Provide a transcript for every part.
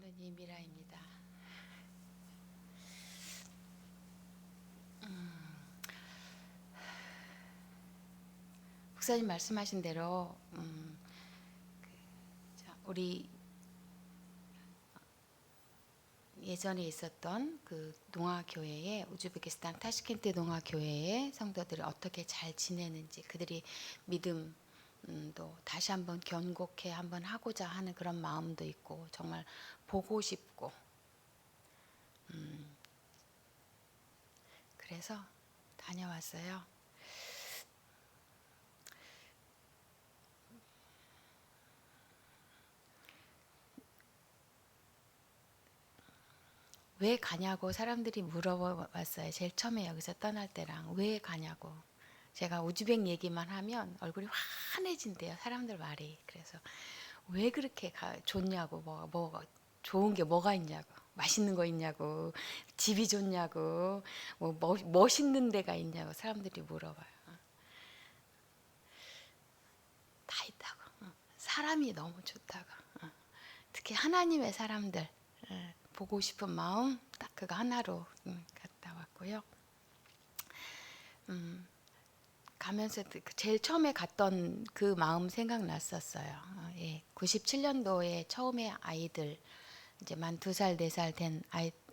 할머니 미라입니다. 목사님 말씀하신 대로 우리 예전에 있었던 그 농아교회에 우즈베키스탄 타슈켄트 농아교회의 성도들이 어떻게 잘 지내는지, 그들이 믿음도 다시 한번 견고케 한번 하고자 하는 그런 마음도 있고, 정말 보고 싶고, 그래서 다녀왔어요. 왜 가냐고 사람들이 물어봤어요. 제일 처음에 여기서 떠날 때랑 왜 가냐고. 제가 우즈벡 얘기만 하면 얼굴이 환해진대요. 사람들 말이. 그래서 왜 그렇게 좋냐고, 뭐 좋은 게 뭐가 있냐고, 맛있는 거 있냐고, 집이 좋냐고, 뭐 멋있는 데가 있냐고 사람들이 물어봐요. 다 있다고. 사람이 너무 좋다고. 특히 하나님의 사람들 보고 싶은 마음 딱 그거 하나로 갔다 왔고요. 가면서 제일 처음에 갔던 그 마음 생각났었어요. 97년도에 처음에 아이들 이제 만 2살, 4살 된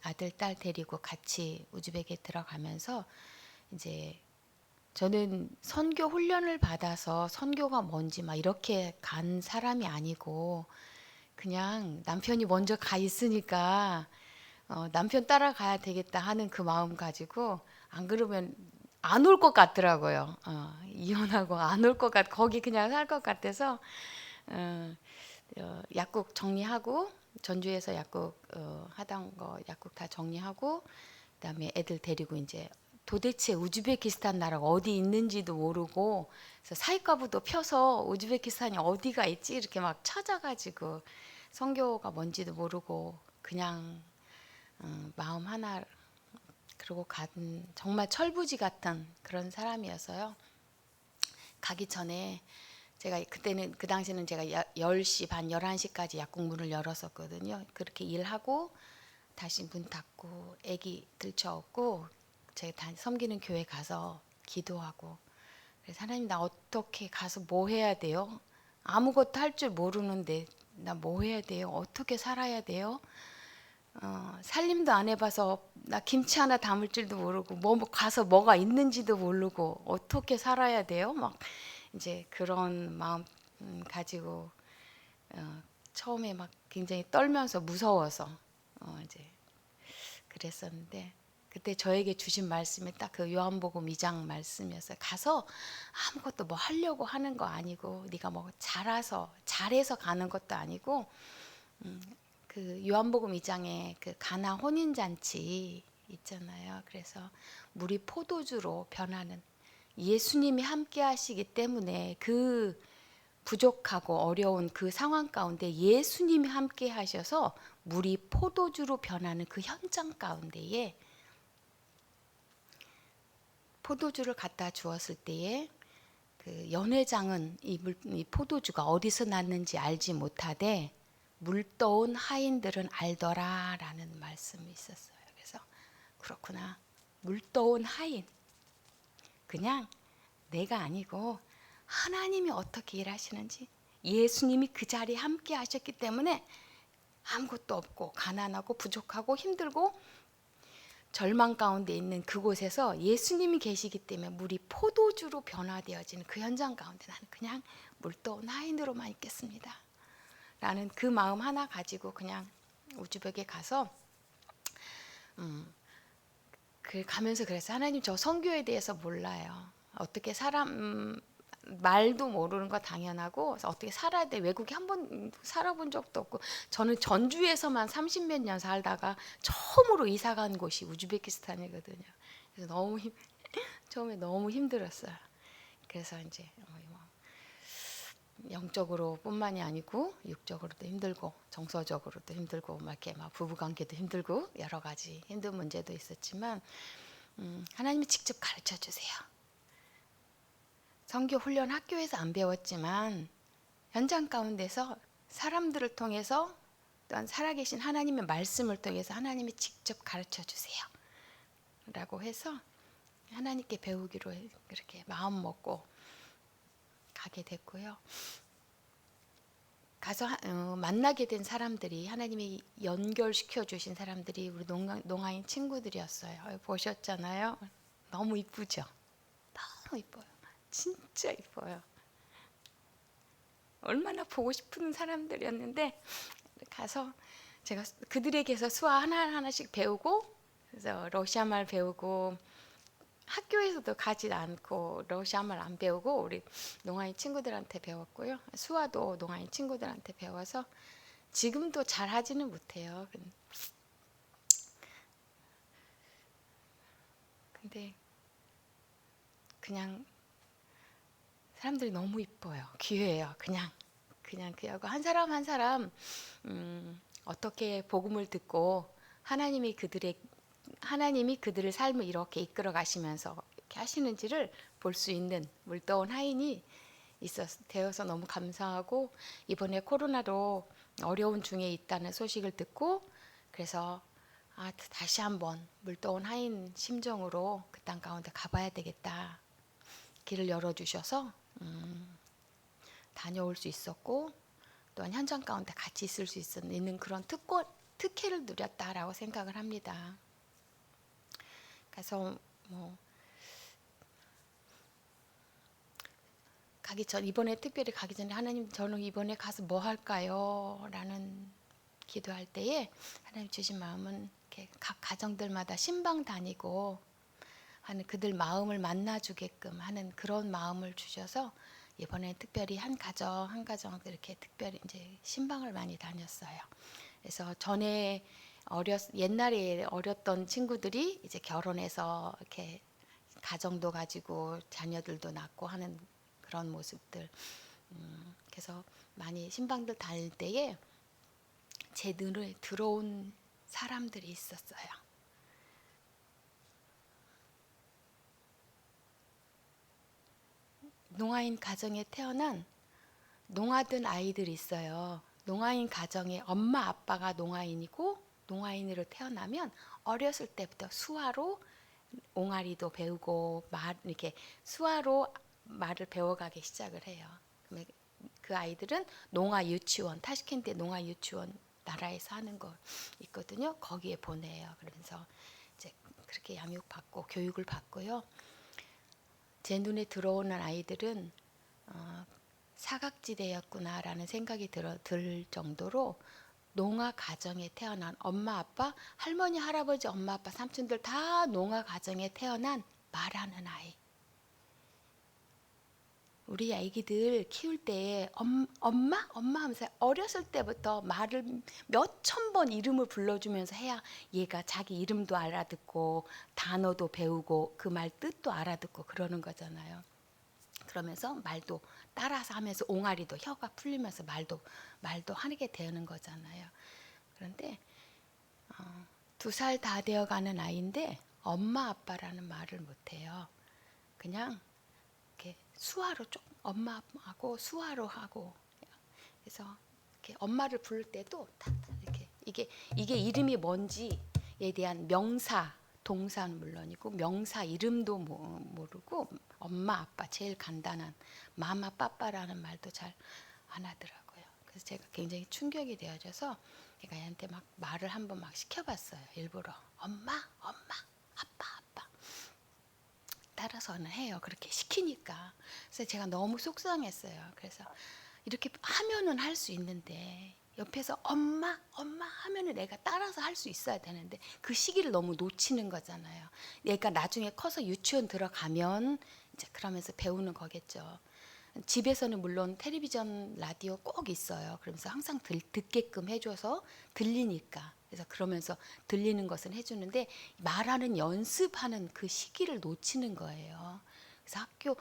아들, 딸 데리고 같이 우즈벡에 들어가면서 이제 저는 선교 훈련을 받아서 선교가 뭔지 막 이렇게 간 사람이 아니고, 그냥 남편이 먼저 가 있으니까 남편 따라가야 되겠다 하는 그 마음 가지고, 안 그러면 안 올 것 같더라고요. 이혼하고 안 올 것 거기 그냥 살 것 같아서 약국 정리하고, 전주에서 약국 하던 거 약국 다 정리하고, 그다음에 애들 데리고 이제 도대체 우즈베키스탄 나라가 어디 있는지도 모르고, 그래서 사이가부도 펴서 우즈베키스탄이 어디가 있지 이렇게 막 찾아가지고, 선교가 뭔지도 모르고 그냥 마음 하나 그러고 간, 정말 철부지 같은 그런 사람이어서요. 가기 전에 제가 그때는, 그 당시에는 제가 10시 반 11시까지 약국 문을 열었었거든요. 그렇게 일하고 다시 문 닫고 애기 들쳐업고 제가 섬기는 교회 가서 기도하고, 그래서 하나님, 나 어떻게 가서 뭐 해야 돼요? 아무것도 할 줄 모르는데 나 뭐 해야 돼요? 어떻게 살아야 돼요? 살림도 안 해봐서 나 김치 하나 담을 줄도 모르고, 뭐 가서 뭐가 있는지도 모르고 어떻게 살아야 돼요? 막 이제 그런 마음 가지고 처음에 막 굉장히 떨면서 무서워서 이제 그랬었는데, 그때 저에게 주신 말씀이 딱 그 요한복음 2장 말씀이었어요. 가서 아무것도 뭐 하려고 하는 거 아니고, 네가 뭐 잘해서 가는 것도 아니고, 그 요한복음 2장에 그 가나 혼인 잔치 있잖아요. 그래서 물이 포도주로 변하는, 예수님이 함께 하시기 때문에 그 부족하고 어려운 그 상황 가운데 예수님이 함께 하셔서 물이 포도주로 변하는 그 현장 가운데에 포도주를 갖다 주었을 때에 그 연회장은 이 포도주가 어디서 났는지 알지 못하되 물떠온 하인들은 알더라라는 말씀이 있었어요. 그래서 그렇구나, 물떠온 하인, 그냥 내가 아니고 하나님이 어떻게 일하시는지, 예수님이 그 자리에 함께 하셨기 때문에 아무것도 없고 가난하고 부족하고 힘들고 절망 가운데 있는 그곳에서 예수님이 계시기 때문에 물이 포도주로 변화되어지는 그 현장 가운데 나는 그냥 물떠온 하인으로만 있겠습니다 라는 그 마음 하나 가지고 그냥 우즈벡에 가서 그 가면서 그래서, 하나님, 저 선교에 대해서 몰라요. 어떻게 사람 말도 모르는 거 당연하고, 어떻게 살아야 돼. 외국에 한 번 살아본 적도 없고, 저는 전주에서만 30몇 년 살다가 처음으로 이사 간 곳이 우즈베키스탄이거든요. 그래서 처음에 너무 힘들었어요. 그래서 이제 영적으로 뿐만이 아니고 육적으로도 힘들고 정서적으로도 힘들고 막 이렇게 막 부부관계도 힘들고 여러 가지 힘든 문제도 있었지만, 하나님이 직접 가르쳐 주세요. 선교 훈련 학교에서 안 배웠지만 현장 가운데서 사람들을 통해서 또한 살아계신 하나님의 말씀을 통해서 하나님이 직접 가르쳐 주세요 라고 해서 하나님께 배우기로 그렇게 마음 먹고 가게 됐고요. 가서 만나게 된 사람들이, 하나님이 연결시켜 주신 사람들이 우리 농아인 친구들이었어요. 보셨잖아요. 너무 이쁘죠? 너무 이뻐요. 진짜 이뻐요. 얼마나 보고 싶은 사람들이었는데 가서 제가 그들에게서 수화 하나하나씩 배우고, 그래서 러시아 말 배우고, 학교에서도 가지 않고 러시아 말 안 배우고 우리 농아인 친구들한테 배웠고요. 수화도 농아인 친구들한테 배워서 지금도 잘 하지는 못해요. 근데 그냥 사람들이 너무 이뻐요. 귀해요. 그냥 귀하고 한 사람 한 사람 어떻게 복음을 듣고 하나님이 그들의 삶을 이렇게 이끌어 가시면서 이렇게 하시는지를 볼 수 있는 물도원 하인이 되어서 너무 감사하고, 이번에 코로나로 어려운 중에 있다는 소식을 듣고 그래서 다시 한번 물도원 하인 심정으로 그 땅 가운데 가봐야 되겠다. 길을 열어주셔서 다녀올 수 있었고, 또한 현장 가운데 같이 있을 수 있는 그런 특혜를 누렸다라고 생각을 합니다. 그래서 이번에 특별히 가기 전에 하나님, 저는 이번에 가서 뭐 할까요? 라는 기도할 때에 하나님 주신 마음은 이렇게 각 가정들마다 신방 다니고 하는 그들 마음을 만나주게끔 하는 그런 마음을 주셔서 이번에 특별히 한 가정 이렇게 특별히 이제 신방을 많이 다녔어요. 그래서 옛날에 어렸던 친구들이 이제 결혼해서 이렇게 가정도 가지고 자녀들도 낳고 하는 그런 모습들. 그래서 많이 신방들 다닐 때에 제 눈에 들어온 사람들이 있었어요. 농아인 가정에 태어난 농아든 아이들이 있어요. 농아인 가정에 엄마 아빠가 농아인이고 농아인으로 태어나면 어렸을 때부터 수화로 옹알이도 배우고 이렇게 수화로 말을 배워가기 시작을 해요. 그 아이들은 농아 유치원, 타슈켄트 농아 유치원 나라에서 하는 거 있거든요. 거기에 보내요. 그러면서 이제 그렇게 양육받고 교육을 받고요. 제 눈에 들어오는 아이들은 사각지대였구나라는 생각이 들 정도로 농아 가정에 태어난 엄마 아빠, 할머니 할아버지 엄마 아빠 삼촌들 다 농아 가정에 태어난 말하는 아이. 우리 아기들 키울 때 엄마 하면서 어렸을 때부터 말을 몇천 번 이름을 불러주면서 해야 얘가 자기 이름도 알아듣고 단어도 배우고 그 말 뜻도 알아듣고 그러는 거잖아요. 그러면서 말도 따라서 하면서 옹알이도 혀가 풀리면서 말도 하게 되는 거잖아요. 그런데 2살 다 되어가는 아이인데 엄마 아빠라는 말을 못해요. 그냥 이렇게 수화로 엄마하고 수화로 하고, 그래서 이렇게 엄마를 부를 때도 이렇게 이게 이름이 뭔지에 대한 명사 동사는 물론이고 명사 이름도 모르고 엄마 아빠 제일 간단한 마마 빠빠라는 말도 잘 안 하더라고요. 그래서 제가 굉장히 충격이 되어져서 제가 얘한테 막 말을 한번 막 시켜봤어요. 일부러 엄마 아빠 따라서는 해요. 그렇게 시키니까. 그래서 제가 너무 속상했어요. 그래서 이렇게 하면은 할 수 있는데 옆에서 엄마 하면은 내가 따라서 할 수 있어야 되는데 그 시기를 너무 놓치는 거잖아요. 얘가 나중에 커서 유치원 들어가면 이제 그러면서 배우는 거겠죠. 집에서는 물론 텔레비전 라디오 꼭 있어요. 그러면서 항상 듣게끔 해줘서 들리니까. 그래서 그러면서 들리는 것은 해주는데 말하는 연습하는 그 시기를 놓치는 거예요. 그래서 학교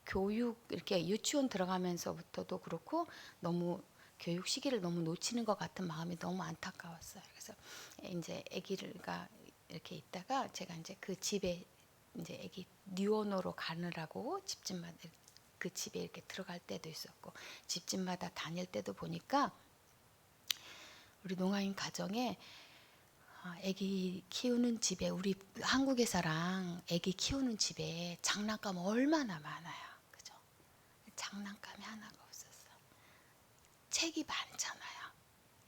교육 이렇게 유치원 들어가면서부터도 그렇고 너무 교육 시기를 너무 놓치는 것 같은 마음이 너무 안타까웠어요. 그래서 이제 아기가 이렇게 있다가 제가 이제 그 집에 이제 아기 뉴원으로 가느라고 집집마다 그 집에 이렇게 들어갈 때도 있었고 집집마다 다닐 때도 보니까 우리 농아인 가정에 아기 키우는 집에, 우리 한국에서랑 아기 키우는 집에 장난감 얼마나 많아요. 그죠? 장난감이 하나가 없었어. 책이 많잖아요.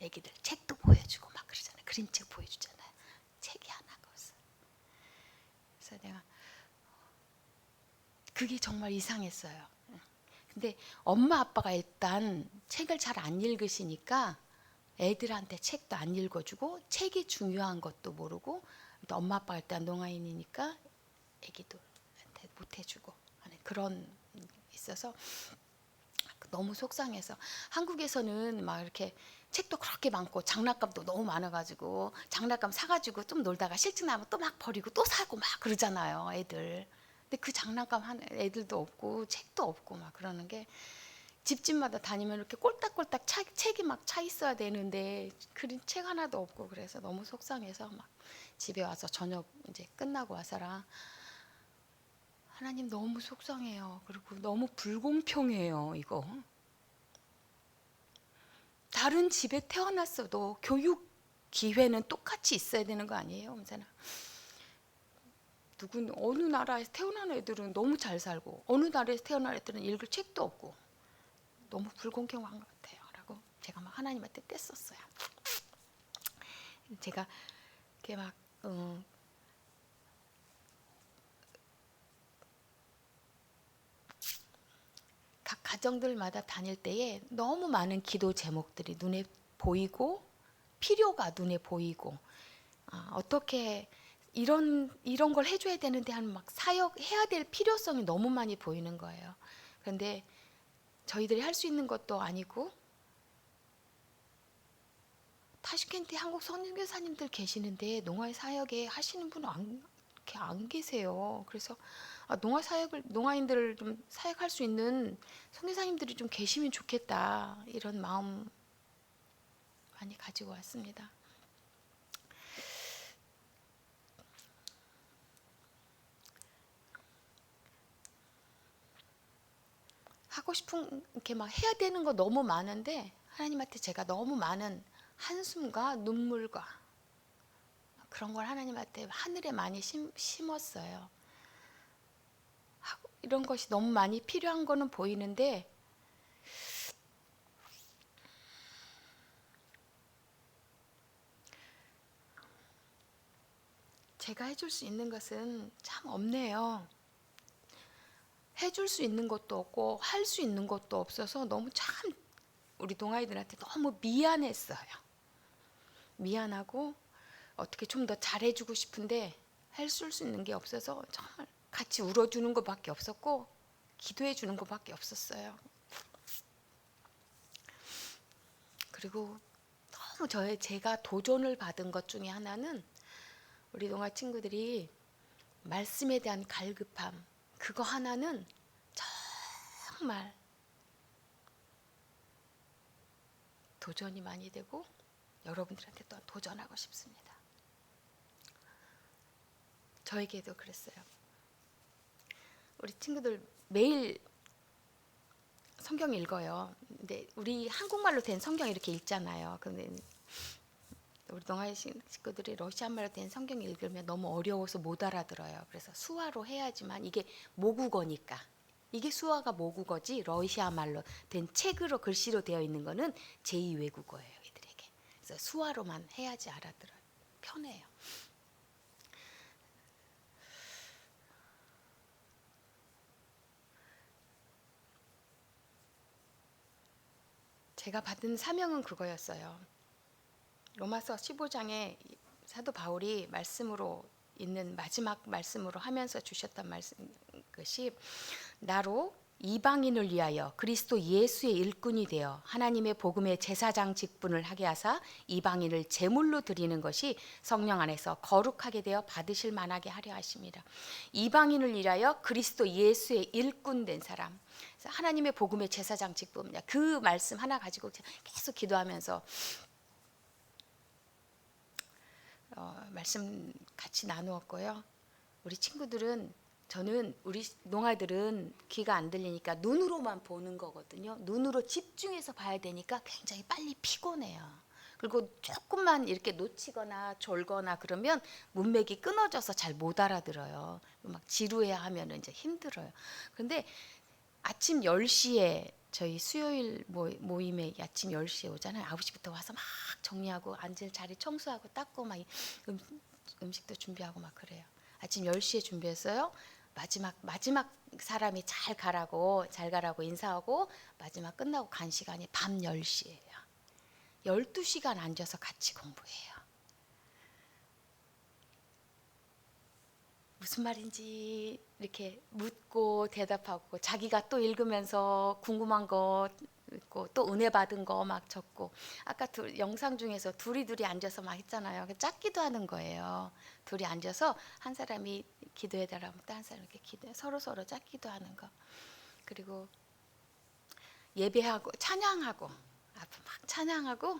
아기들 책도 보여주고 막 그러잖아요. 그림책 보여주잖아요. 책이 하나가 없어. 그래서 내가 그게 정말 이상했어요. 근데 엄마 아빠가 일단 책을 잘 안 읽으시니까 애들한테 책도 안 읽어주고 책이 중요한 것도 모르고, 또 엄마 아빠가 일단 농아인이니까 애기들한테 못 해주고 하는 그런 있어서 너무 속상해서, 한국에서는 막 이렇게 책도 그렇게 많고 장난감도 너무 많아가지고 장난감 사가지고 좀 놀다가 실증 나면 또 막 버리고 또 사고 막 그러잖아요, 애들. 근데 그 장난감 한 애들도 없고 책도 없고 막 그러는 게, 집집마다 다니면 이렇게 꼴딱꼴딱 책이 막 차 있어야 되는데 그린 책 하나도 없고, 그래서 너무 속상해서 막 집에 와서 저녁 이제 끝나고 와서라, 하나님 너무 속상해요. 그리고 너무 불공평해요. 이거 다른 집에 태어났어도 교육 기회는 똑같이 있어야 되는 거 아니에요, 언제나. 어느 나라에서 태어난 애들은 너무 잘 살고 어느 나라에서 태어난 애들은 읽을 책도 없고, 너무 불공평한 것 같아요. 라고 제가 막 하나님한테 뗐었어요. 제가 이렇게 막 각 가정들마다 다닐 때에 너무 많은 기도 제목들이 눈에 보이고 필요가 눈에 보이고, 어떻게 이런 걸 해줘야 되는데 하는 막 사역해야 될 필요성이 너무 많이 보이는 거예요. 그런데 저희들이 할 수 있는 것도 아니고, 타슈켄트에 한국 선교사님들 계시는데 농아인 사역에 하시는 분은 이렇게 안 계세요. 그래서 농아인들을 좀 사역할 수 있는 선교사님들이 좀 계시면 좋겠다, 이런 마음 많이 가지고 왔습니다. 하고 싶은 이렇게 막 해야 되는 거 너무 많은데, 하나님한테 제가 너무 많은 한숨과 눈물과 그런 걸 하나님한테 하늘에 많이 심었어요. 이런 것이 너무 많이 필요한 거는 보이는데, 제가 해줄 수 있는 것은 참 없네요. 해줄 수 있는 것도 없고 할 수 있는 것도 없어서 너무 참 우리 동아이들한테 너무 미안했어요. 미안하고 어떻게 좀 더 잘해주고 싶은데 할 수 있는 게 없어서 정말 같이 울어주는 것밖에 없었고 기도해주는 것밖에 없었어요. 그리고 너무 제가 도전을 받은 것 중에 하나는, 우리 동아 친구들이 말씀에 대한 갈급함, 그거 하나는 정말 도전이 많이 되고 여러분들한테 또 도전하고 싶습니다. 저에게도 그랬어요. 우리 친구들 매일 성경 읽어요. 근데 우리 한국말로 된 성경 이렇게 읽잖아요. 근데 우리 동아리 식구들이 러시아말로 된 성경 읽으면 너무 어려워서 못 알아들어요. 그래서 수화로 해야지만, 이게 모국어니까. 이게 수화가 모국어지 러시아말로 된 책으로 글씨로 되어 있는 거는 제2 외국어예요, 이들에게. 그래서 수화로만 해야지 알아들어요. 편해요. 제가 받은 사명은 그거였어요. 로마서 15장에 사도 바울이 말씀으로 있는 마지막 말씀으로 하면서 주셨던 말씀, 것이 나로 이방인을 위하여 그리스도 예수의 일꾼이 되어 하나님의 복음의 제사장 직분을 하게 하사 이방인을 제물로 드리는 것이 성령 안에서 거룩하게 되어 받으실 만하게 하려 하십니다. 이방인을 위하여 그리스도 예수의 일꾼 된 사람, 하나님의 복음의 제사장 직분, 그 말씀 하나 가지고 계속 기도하면서 말씀 같이 나누었고요. 우리 친구들은, 저는 우리 농아들은 귀가 안 들리니까 눈으로만 보는 거거든요. 눈으로 집중해서 봐야 되니까 굉장히 빨리 피곤해요. 그리고 조금만 이렇게 놓치거나 졸거나 그러면 문맥이 끊어져서 잘 못 알아들어요. 막 지루해 하면은 이제 힘들어요. 그런데 아침 10시에 저희 수요일 모임에 아침 10시에 오잖아요. 9시부터 와서 막 정리하고 앉을 자리 청소하고 닦고 막 음식도 준비하고 막 그래요. 아침 10시에 준비했어요. 마지막 사람이 잘 가라고 인사하고 마지막 끝나고 간 시간이 밤 10시예요. 12시간 앉아서 같이 공부해요. 무슨 말인지 이렇게 묻고 대답하고 자기가 또 읽으면서 궁금한 거 있고 또 은혜 받은 거 막 적고 아까 영상 중에서 둘이 앉아서 막 했잖아요. 짝기도 하는 거예요. 둘이 앉아서 한 사람이 기도해달라고 또 한 사람이 이렇게 기도해 서로 짝기도 하는 거. 그리고 예배하고 찬양하고 앞에 막 찬양하고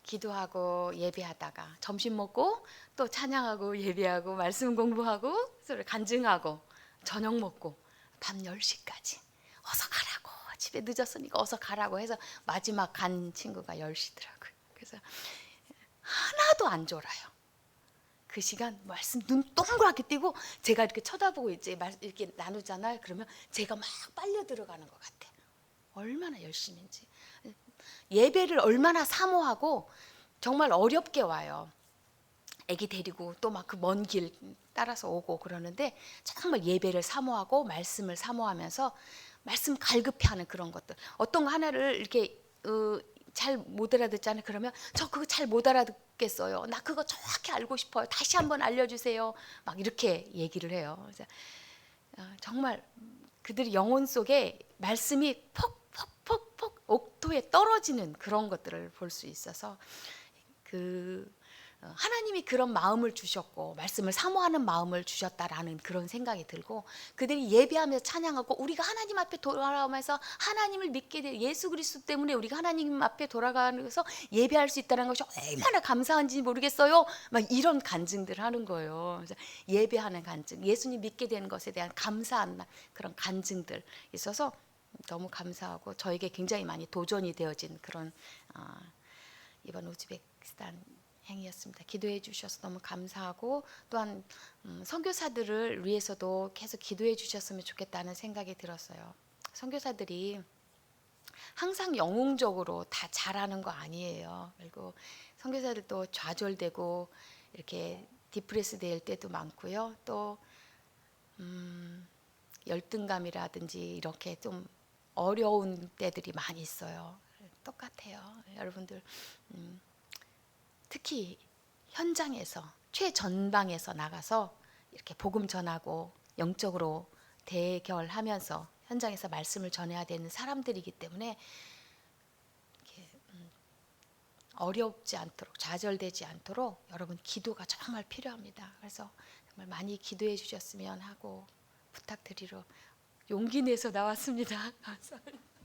기도하고 예배하다가 점심 먹고 또 찬양하고 예배하고 말씀 공부하고 서로 간증하고 저녁 먹고 밤 10시까지 어서 가라고 집에 늦었으니까 어서 가라고 해서 마지막 간 친구가 10시더라고요. 그래서 하나도 안 졸아요. 그 시간 말씀 눈 동그랗게 뜨고 제가 이렇게 쳐다보고 이제 이렇게 나누잖아요. 그러면 제가 막 빨려 들어가는 것 같아요. 얼마나 열심인지. 예배를 얼마나 사모하고 정말 어렵게 와요. 아기 데리고 또 막 그 먼 길 따라서 오고 그러는데 정말 예배를 사모하고 말씀을 사모하면서 말씀 갈급해하는 그런 것들. 어떤 거 하나를 이렇게 잘 못 알아듣잖아요. 그러면 저 그거 잘 못 알아듣겠어요. 나 그거 정확히 알고 싶어요. 다시 한번 알려주세요. 막 이렇게 얘기를 해요. 그래서 정말 그들이 영혼 속에 말씀이 퍽퍽퍽퍽 옥토에 떨어지는 그런 것들을 볼 수 있어서 하나님이 그런 마음을 주셨고 말씀을 사모하는 마음을 주셨다라는 그런 생각이 들고 그들이 예배하면서 찬양하고 우리가 하나님 앞에 돌아오면서 하나님을 믿게 돼 예수 그리스도 때문에 우리가 하나님 앞에 돌아가면서 예배할 수 있다는 것이 얼마나 감사한지 모르겠어요. 막 이런 간증들을 하는 거예요. 그래서 예배하는 간증, 예수님 믿게 되는 것에 대한 감사한 그런 간증들 있어서 너무 감사하고 저에게 굉장히 많이 도전이 되어진 그런 이번 우즈베키스탄 행이었습니다. 기도해 주셔서 너무 감사하고 또한 선교사들을 위해서도 계속 기도해 주셨으면 좋겠다는 생각이 들었어요. 선교사들이 항상 영웅적으로 다 잘하는 거 아니에요. 그리고 선교사들도 좌절되고 이렇게 디프레스 될 때도 많고요. 또 열등감이라든지 이렇게 좀 어려운 때들이 많이 있어요. 똑같아요. 여러분들 특히 현장에서 최전방에서 나가서 이렇게 복음 전하고 영적으로 대결하면서 현장에서 말씀을 전해야 되는 사람들이기 때문에 이렇게 어렵지 않도록 좌절되지 않도록 여러분 기도가 정말 필요합니다. 그래서 정말 많이 기도해 주셨으면 하고 부탁드리러 용기 내서 나왔습니다. 감사합니다.